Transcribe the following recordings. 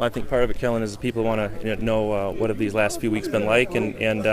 Well, I think part of it, Kellen, is people want to know what have these last few weeks been like, and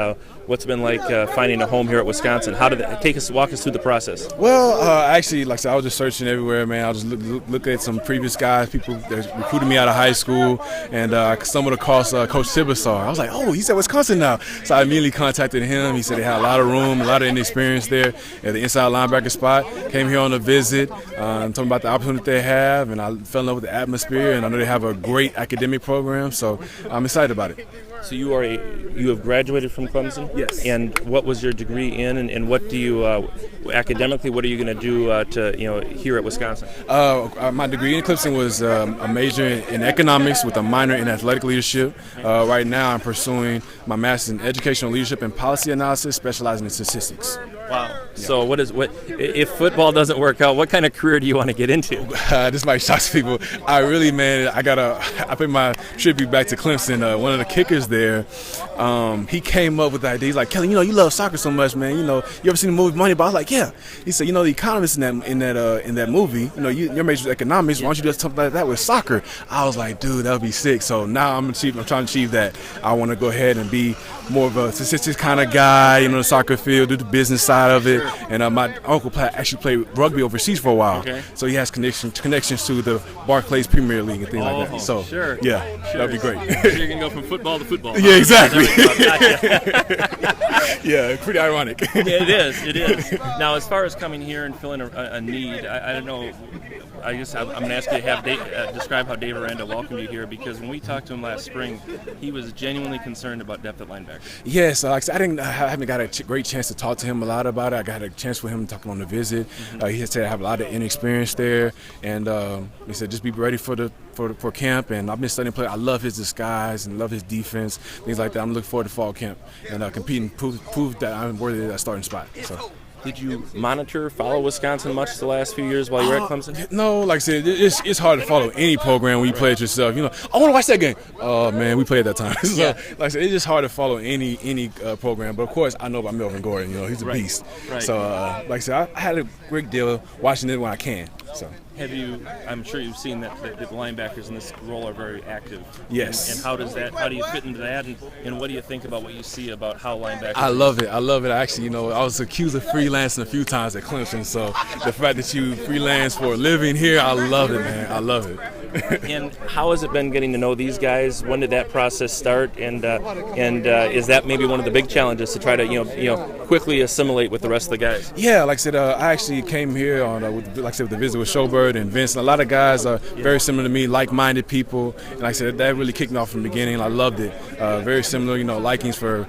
what's it been like finding a home here at Wisconsin. How did it walk us through the process? Well, actually, like I said, I was just searching everywhere, man. I was just look at some previous guys, people that recruited me out of high school, and I stumbled across Coach Tibasar. I was like, oh, he's at Wisconsin now. So I immediately contacted him. He said they had a lot of room, a lot of inexperience there at the inside linebacker spot. Came here on a visit, told me about the opportunity they have, and I fell in love with the atmosphere, and I know they have a great academic program, so I'm excited about it. So you have graduated from Clemson? Yes. And what was your degree in, and what do you academically? What are you going to do here at Wisconsin? My degree in Clemson was a major in economics with a minor in athletic leadership. Right now, I'm pursuing my master's in educational leadership and policy analysis, specializing in statistics. Wow. Yeah. So what if football doesn't work out? What kind of career do you want to get into? This might shock people. I put my tribute back to Clemson. One of the kickers there, he came up with the idea. He's like, Kelly, you love soccer so much, man. You ever seen the movie Moneyball? I was like, yeah. He said, the economist in that movie. Your major is economics. Why don't you do something like that with soccer? I was like, dude, that would be sick. So now I'm trying to achieve that. I want to go ahead and be more of a statistics kind of guy, the soccer field, do the business side of it. And my uncle actually played rugby overseas for a while. Okay. So he has connections to the Barclays Premier League and things like that. So sure. Yeah, that'd be great. So you're going to go from football to football. Yeah, exactly. Yeah, pretty ironic. Yeah, it is. Now, as far as coming here and filling a need, I don't know. I guess I'm going to ask you to have describe how Dave Aranda welcomed you here, because when we talked to him last spring, he was genuinely concerned about depth at linebacker. Yes, like I said, I haven't got a great chance to talk to him a lot about it. I got a chance for him to talk on the visit. He said I have a lot of inexperience there, and he said just be ready for camp. And I've been studying play. I love his disguise and love his defense, things like that. I'm looking forward to fall camp and competing, prove that I'm worthy of that starting spot. So. Did you follow Wisconsin much the last few years while you were at Clemson? No, like I said, it's hard to follow any program when you play it yourself. I want to watch that game. Oh, man, we played that time. So, yeah. Like I said, it's just hard to follow any program. But, of course, I know about Melvin Gordon. He's a beast. Right. So, like I said, I had a great deal watching it when I can. So. I'm sure you've seen that the linebackers in this role are very active. Yes. And how do you fit into that? And what do you think about what you see about how linebackers? I love it. Actually, I was accused of freelancing a few times at Clemson. So the fact that you freelance for a living here, I love it, man. I love it. And how has it been getting to know these guys? When did that process start? And is that maybe one of the big challenges to try to quickly assimilate with the rest of the guys? Yeah, like I said, I actually came here with the visit with Schobert and Vince. And a lot of guys are very similar to me, like-minded people. And like I said, that really kicked me off from the beginning. I loved it. Very similar, likings for,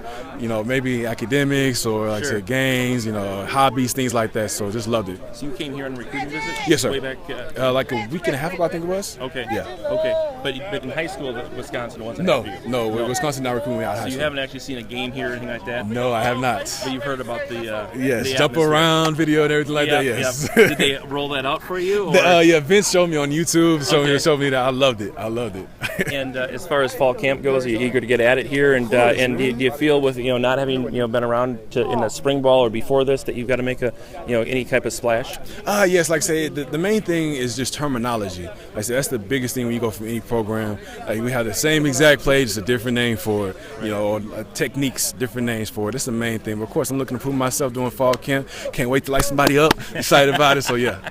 maybe academics or like I said, games, hobbies, things like that. So just loved it. So you came here on a recruiting visit? Yes, sir. Way back, like a week and a half ago, I think it was. Okay. Yeah. Okay. But in high school, Wisconsin wasn't No, for you? no, Wisconsin not recruiting me out of high school. So you haven't actually seen a game here or anything like that? No, I have not. But you've heard about the yes, jump around video and everything like that. Yes. Yeah. Did they roll that out for you? Or? Yeah, Vince showed me on YouTube. Showed me that. I loved it. And as far as fall camp goes, are you eager to get at it here? And do you feel with not having been around in the spring ball or before this that you've got to make a any type of splash? Yes, like I say, the main thing is just terminology. Like I said, that's the biggest thing when you go from any program. Like we have the same exact play, just a different name for it. Or techniques, different names for it. That's the main thing. But of course, I'm looking to prove myself doing fall camp. Can't wait to light somebody up. Excited about it. So yeah.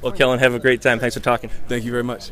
Well, Kellen, have a great time. Thanks for talking. Thank you very much.